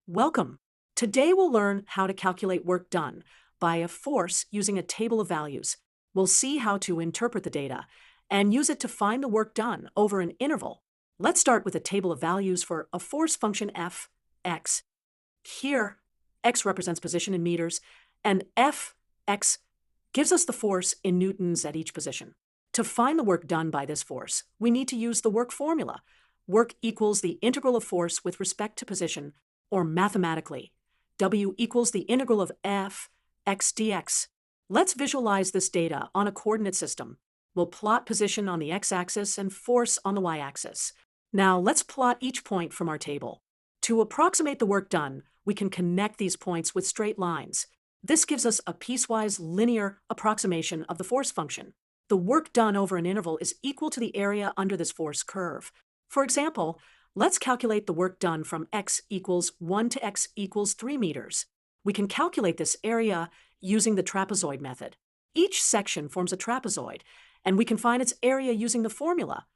Welcome. Today we'll learn how to calculate work done by a force using a table of values. We'll see how to interpret the data and use it to find the work done over an interval. Let's start with a table of values for a force function F, x. Here, x represents position in meters, and F, x, gives us the force in newtons at each position. To find the work done by this force, we need to use the work formula. Work equals the integral of force with respect to position, or mathematically, W equals the integral of F x dx. Let's visualize this data on a coordinate system. We'll plot position on the x-axis and force on the y-axis. Now let's plot each point from our table. To approximate the work done, we can connect these points with straight lines. This gives us a piecewise linear approximation of the force function. The work done over an interval is equal to the area under this force curve. For example, let's calculate the work done from x equals 1 to x equals 3 meters. We can calculate this area using the trapezoid method. Each section forms a trapezoid, and we can find its area using the formula.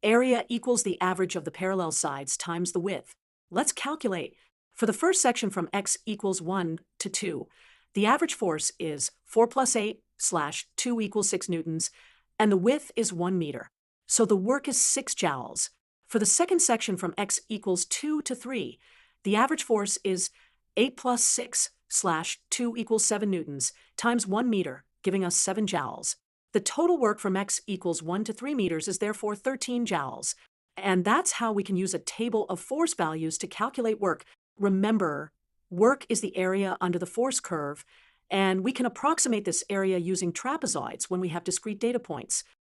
Area equals the average of the parallel sides times the width. Let's calculate. For the first section from x equals 1 to 2, the average force is 4 plus 8 slash 2 equals 6 newtons, and the width is 1 meter. So the work is 6 joules. For the second section from x equals 2 to 3, the average force is 8 plus 6 slash 2 equals 7 newtons times 1 meter, giving us 7 joules. The total work from x equals 1 to 3 meters is therefore 13 joules. And that's how we can use a table of force values to calculate work. Remember, work is the area under the force curve, and we can approximate this area using trapezoids when we have discrete data points.